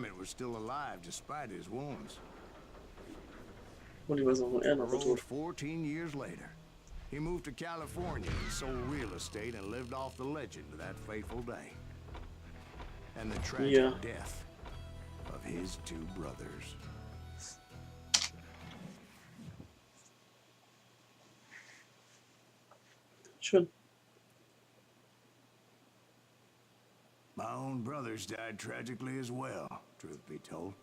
Emmett was still alive despite his wounds. Und die weiß auch nur er noch tot. 14 years later, he moved to California and sold real estate and lived off the legend of that fateful day. And the tragic death of his two brothers. Schön. My own brothers died tragically as well, truth be told.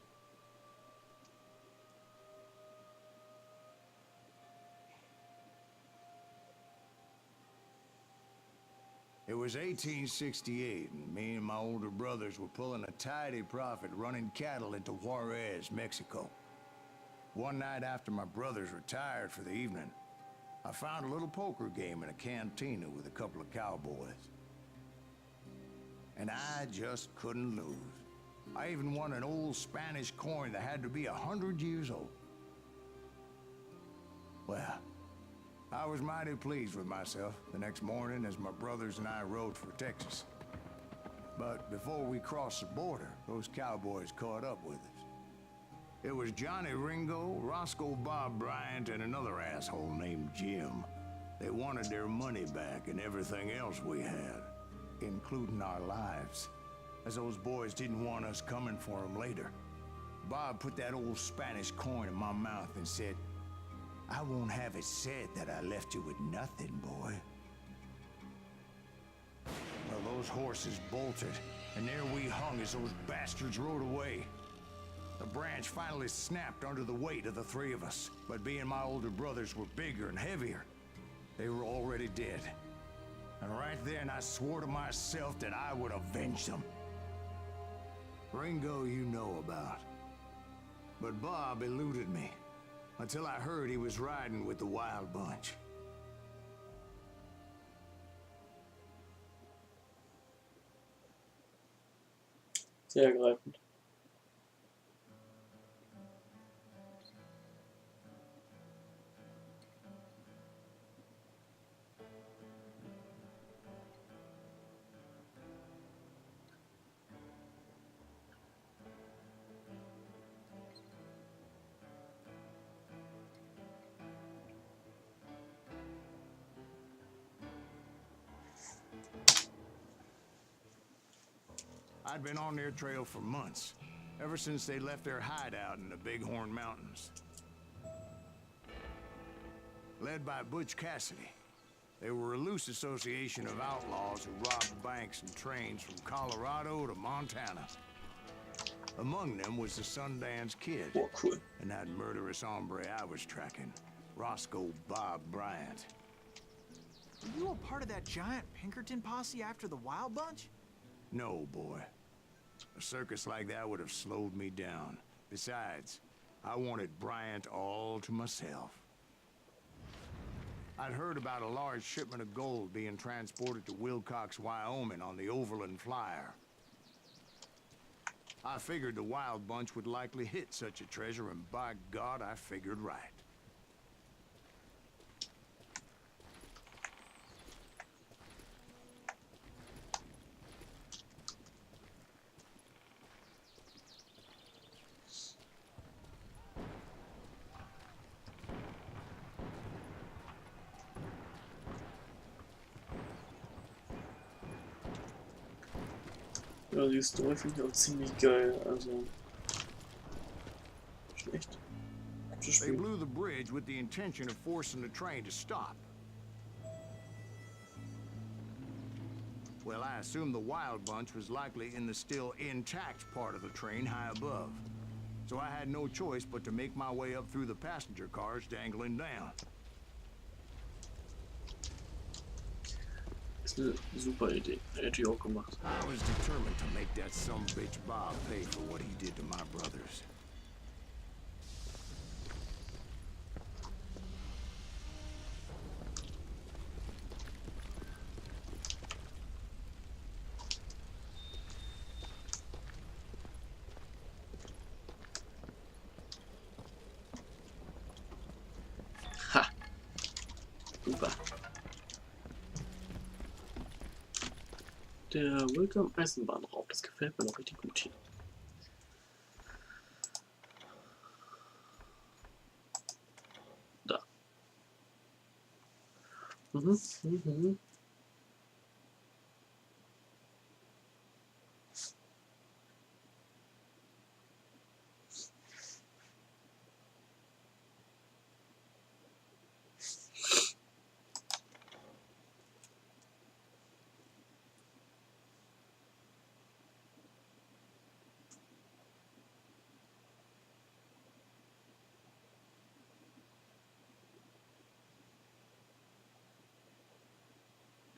It was 1868, and me and my older brothers were pulling a tidy profit running cattle into Juarez, Mexico. One night after my brothers retired for the evening, I found a little poker game in a cantina with a couple of cowboys. And I just couldn't lose. I even won an old Spanish coin that had to be 100 years old. Well, I was mighty pleased with myself the next morning as my brothers and I rode for Texas. But before we crossed the border, those cowboys caught up with us. It was Johnny Ringo, Roscoe Bob Bryant, and another asshole named Jim. They wanted their money back and everything else we had, including our lives, as those boys didn't want us coming for them later. Bob put that old Spanish coin in my mouth and said, "I won't have it said that I left you with nothing, boy." Well, those horses bolted, and there we hung as those bastards rode away. The branch finally snapped under the weight of the three of us, but being my older brothers were bigger and heavier, they were already dead. And right then I swore to myself that I would avenge them. Ringo you know about. But Bob eluded me, until I heard he was riding with the Wild Bunch. Sehr ergreifend. I'd been on their trail for months, ever since they left their hideout in the Bighorn Mountains. Led by Butch Cassidy, they were a loose association of outlaws who robbed banks and trains from Colorado to Montana. Among them was the Sundance Kid, Oh, cool. and that murderous hombre I was tracking, Roscoe Bob Bryant. Were you a part of that giant Pinkerton posse after the Wild Bunch? No, boy. A circus like that would have slowed me down. Besides, I wanted Bryant all to myself. I'd heard about a large shipment of gold being transported to Wilcox, Wyoming on the Overland Flyer. I figured the Wild Bunch would likely hit such a treasure, and by God, I figured right. Ja, die Story finde ich auch ziemlich geil, also schlecht. They blew the bridge with the intention of forcing the train to stop. Well, I assumed the Wild Bunch was likely in the still intact part of the train high above. So I had no choice but to make my way up through the passenger cars dangling down. Ist eine super Idee. Hätte ich auch gemacht. I was determined to make that sumbitch Bob pay for what he did to my brothers. Ha! Super. Der Welcome Eisenbahnraum, das gefällt mir noch richtig gut hier. Mhm. Mhm.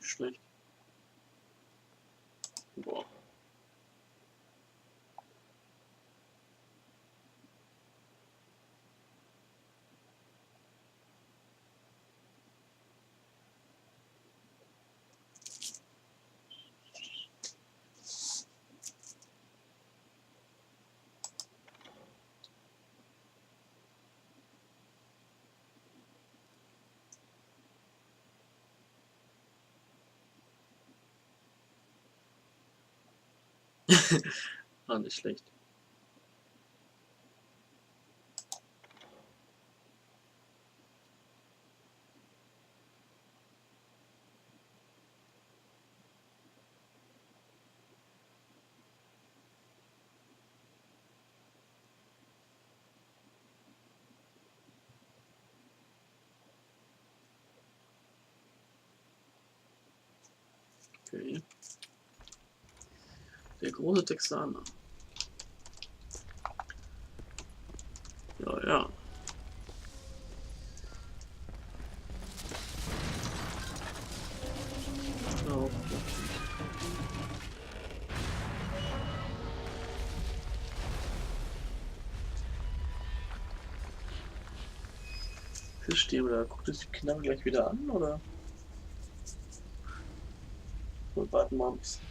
Schlecht. Boah. War nicht schlecht. Okay. Der große Texaner. Ja, ja. Genau. Verstehe, oder guckt es die Knarre gleich wieder an, oder? Und warten wir mal ein bisschen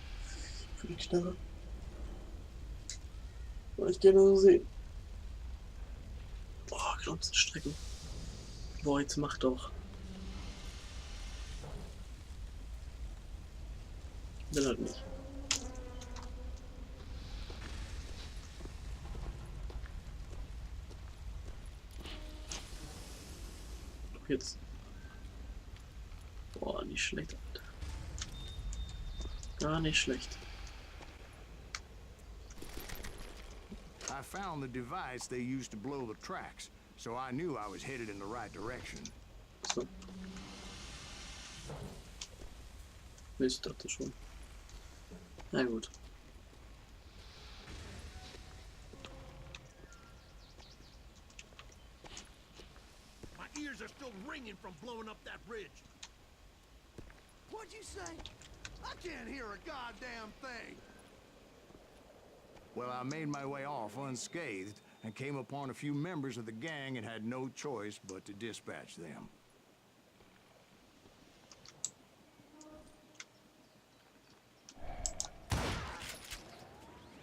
für die Knarre. Würde ich gerne so sehen. Boah, Knopfstrecken. Boah, jetzt mach doch. Will halt nicht. Doch jetzt. Boah, nicht schlecht, Alter. Gar nicht schlecht. I found the device they used to blow the tracks, so I knew I was headed in the right direction. So. Ich dachte schon. Na gut. My ears are still ringing from blowing up that ridge. What'd you say? I can't hear a goddamn thing. Well, I made my way off unscathed and came upon a few members of the gang and had no choice but to dispatch them.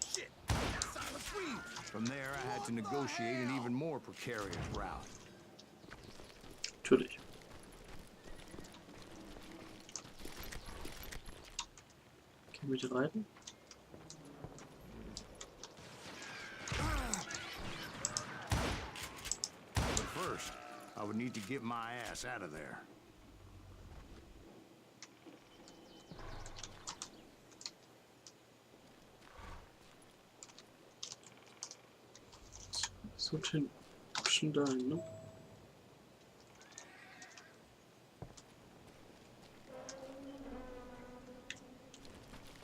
Shit, that's Silent Green. From there, I had to negotiate an even more precarious route. Natürlich. Können wir reiten? But first, I would need to get my ass out of there. So schön dahin, ne?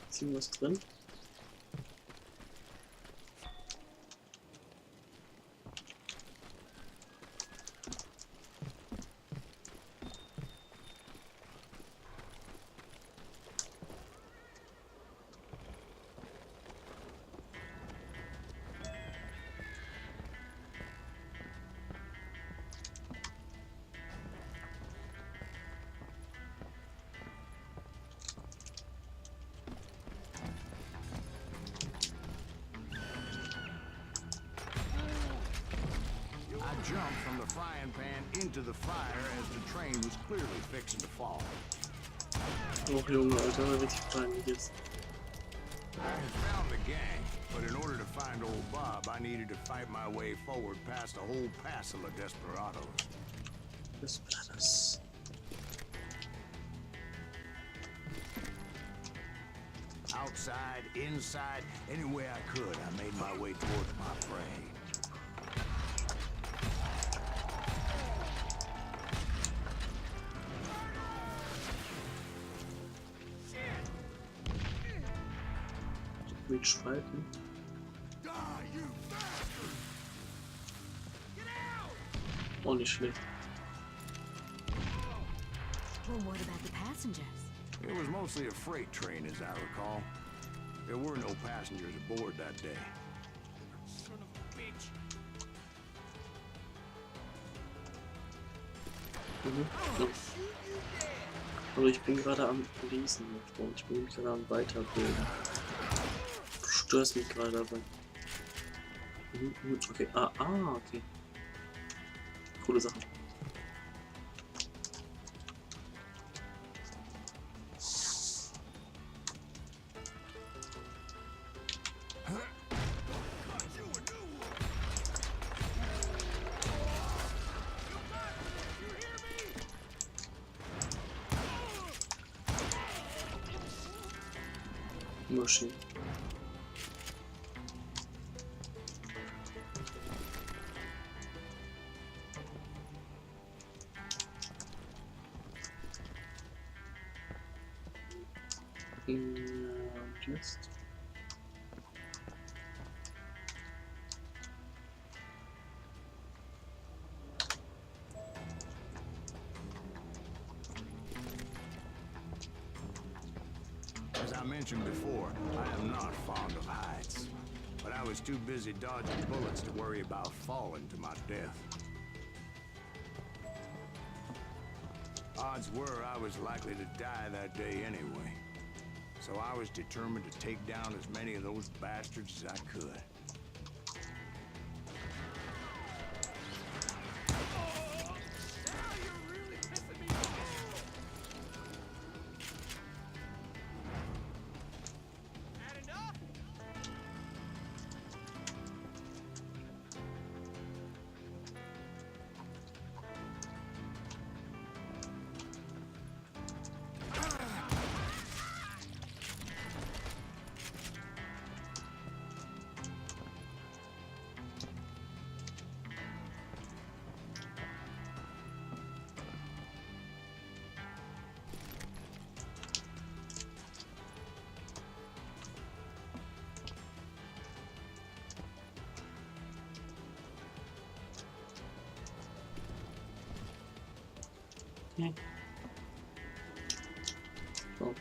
Ist hier was drin? I jumped from the frying pan into the fire as the train was clearly fixing to fall. Och Junge, Alter, richtig peinlich jetzt. I had found the gang, but in order to find old Bob, I needed to fight my way forward past a whole passel of desperados. Das war das. Outside, inside, any way I could, I made my way towards my prey. Mit Spalten. Die, you bastard! Auch nicht schlecht. Well, what about the passengers? It was mostly a freight train, as I recall. There were no passengers aboard that day. Son of a bitch. Ja. Aber ich bin gerade am Lesen, mein Freund. Ich bin nämlich gerade am Weiterbilden. Du störst mich gerade dabei. Okay, okay. Coole Sache. Maschine. Und jetzt? As I mentioned before, I am not fond of heights. But I was too busy dodging bullets to worry about falling to my death. Odds were I was likely to die that day anyway. So I was determined to take down as many of those bastards as I could. Okay. So.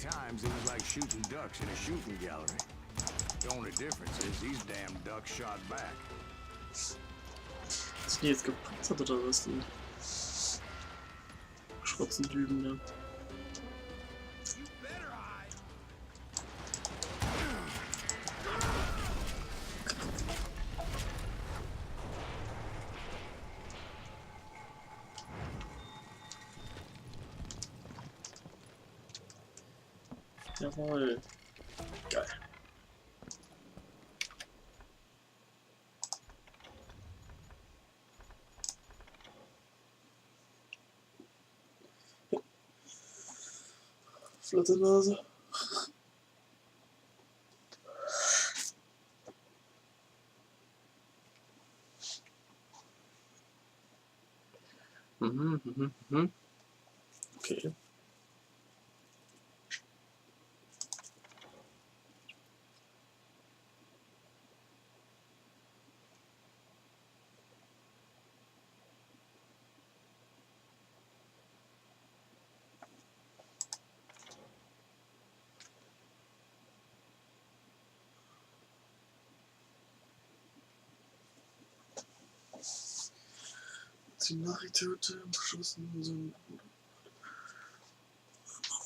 Times it was like shooting ducks in a shooting gallery. The only difference is these damn ducks shot back. Sind die jetzt gepanzert oder was? Die Schrotzendüben da. Jawohl. Geil. Flotte Nase. Okay. Die Nachrichten beschossen sind.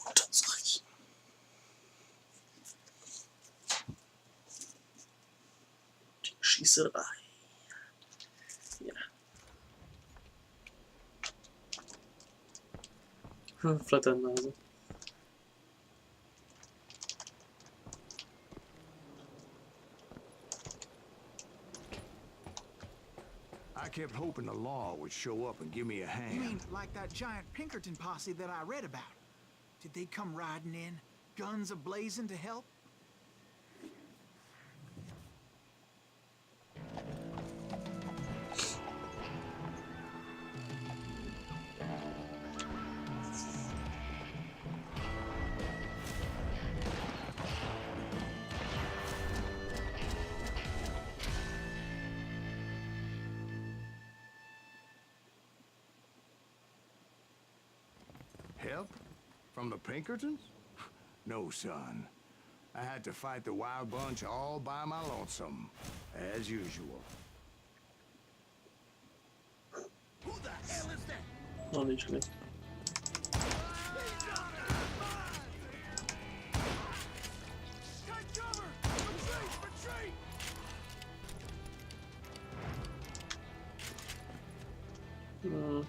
Unterzeichnen. Die Schießerei. Ja. Flatternase. I kept hoping the law would show up and give me a hand. You mean like that giant Pinkerton posse that I read about? Did they come riding in, guns a-blazing to help? Help? From the Pinkertons? No, son. I had to fight the wild bunch all by my lonesome, as usual. Who the hell is that? Noch nicht schlecht. Take cover! Retreat! Retreat! Hm.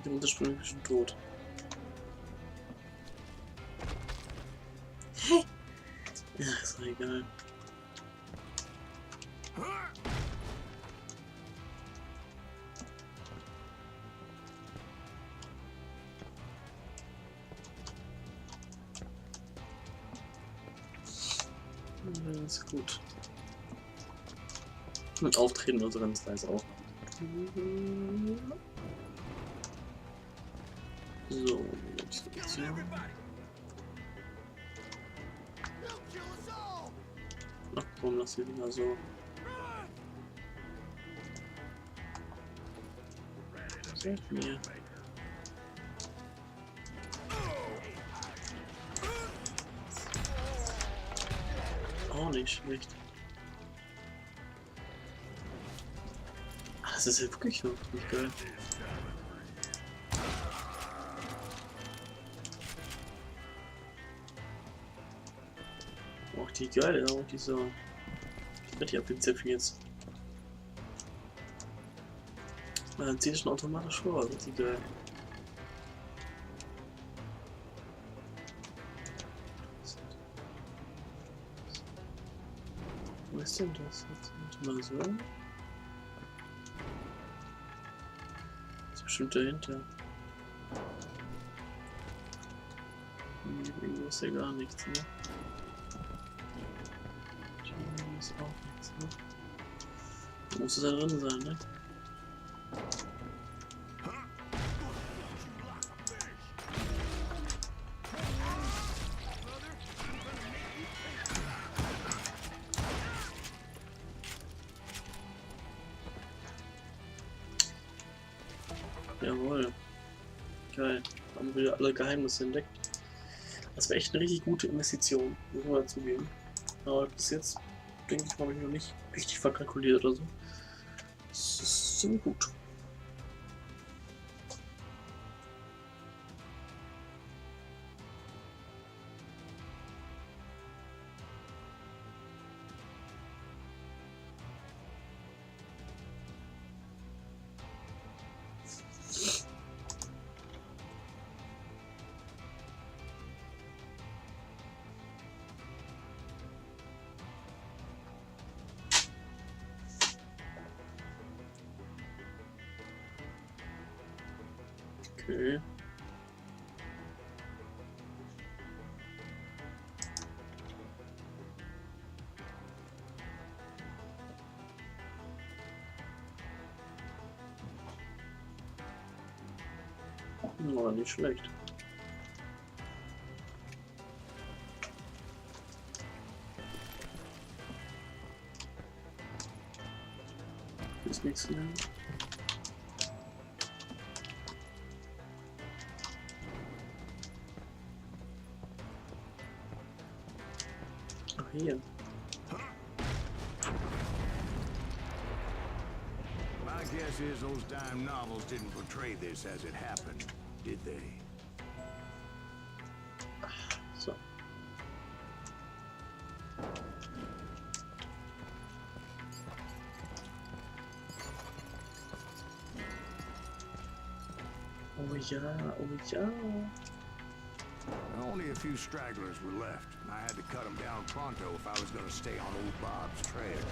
Der Untersprung ist schon tot. Hä? Ja, ist doch egal. Ja, ist gut. Und auftreten oder so ganz nice auch. So, jetzt geht's hier. Ach komm, lass hier wieder so. Seht mir. Auch nicht schlecht. Ah, das ist ja wirklich noch nicht geil. Auch die geile, auch dieser. Ich werde die abgezipfen jetzt. Dann zieht es schon automatisch vor, richtig geil. Wo ist denn das jetzt? Mal so. Das ist bestimmt dahinter. Irgendwo ist ja gar nichts, ne? Hier ist auch nichts, ne? Da muss es da drin sein, ne? Jawohl. Geil. Haben wir alle Geheimnisse entdeckt. Das wäre echt eine richtig gute Investition, muss man dazu geben. Aber bis jetzt, denke ich, habe ich noch nicht richtig verkalkuliert oder so. Das ist ziemlich gut. Okay. Aber nicht schlecht. Ist nichts mehr. Ach, hier. My guess is those dime novels didn't portray this as it happened, did they? So. Oh ja, oh ja. Only a few stragglers were left, and I had to cut them down pronto if I was going to stay on old Bob's trail.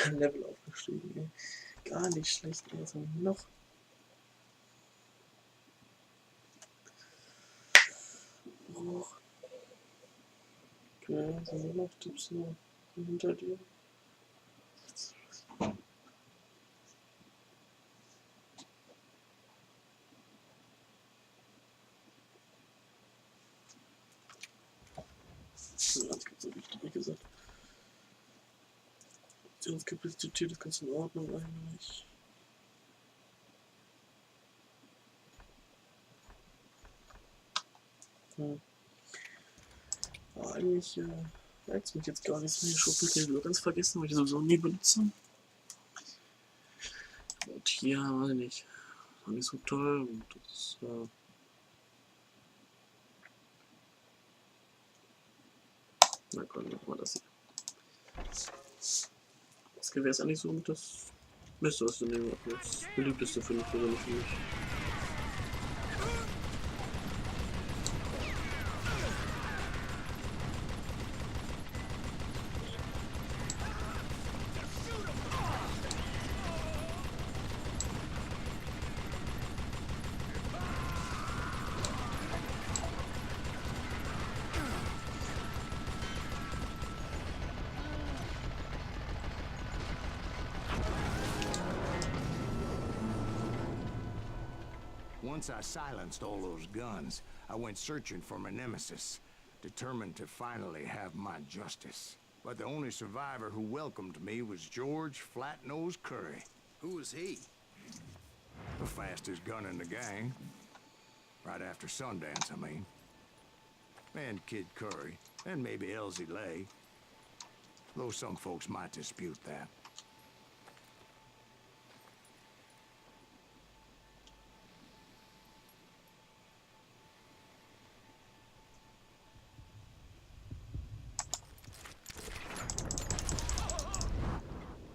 ein Level aufgestiegen, ey. Gar nicht schlecht, ey. Was haben wir noch? Oh. Okay, was haben wir noch? Tipps noch hinter dir. Ja, das gibt so wichtig, wie gesagt. Aktionskapazität ist ganz in Ordnung eigentlich. Aber eigentlich reizt mich jetzt gar nichts mehr. Schutzmittel habe ich ganz vergessen, weil ich sowieso nie benutze. Und hier, weiß ich nicht, auch nicht so toll. Und das, na komm, machen wir das hier. Das Gewehr ist eigentlich so das Beste, was du nehmen kannst. Das beliebteste finde ich persönlich für mich. Once I silenced all those guns, I went searching for my nemesis, determined to finally have my justice. But the only survivor who welcomed me was George Flat-Nosed Curry. Who was he? The fastest gun in the gang. Right after Sundance, I mean. And Kid Curry, and maybe Elsie Lay. Though some folks might dispute that.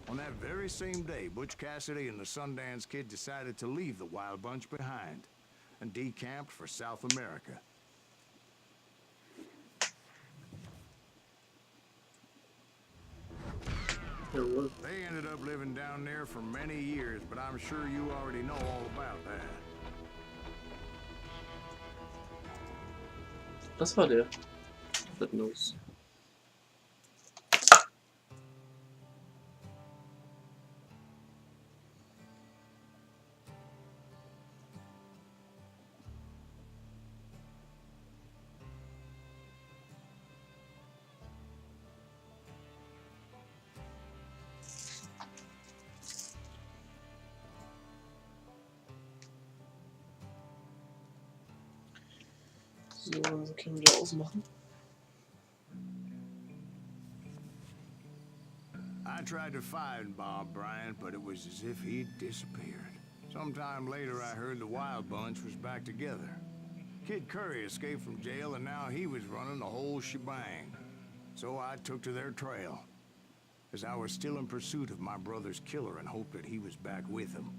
On that very same day, Butch Cassidy and the Sundance Kid decided to leave the Wild Bunch behind and decamped for South America. Jawohl. They ended up living down there for many years, but I'm sure you already know all about that. Das war der. Flat-Nose. So, also können wir wieder ausmachen. I tried to find Bob Bryant, but it was as if he'd disappeared. Sometime later, I heard the Wild Bunch was back together. Kid Curry escaped from jail, and now he was running the whole shebang. So I took to their trail, as I was still in pursuit of my brother's killer and hoped that he was back with him.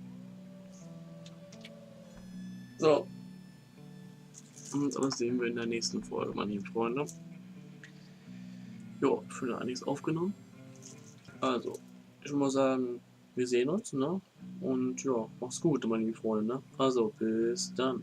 So. Und das sehen wir in der nächsten Folge, meine lieben Freunde. Jo, schon einiges aufgenommen. Also, ich würde mal sagen, wir sehen uns, ne? Und ja, mach's gut, meine lieben Freunde. Also, bis dann.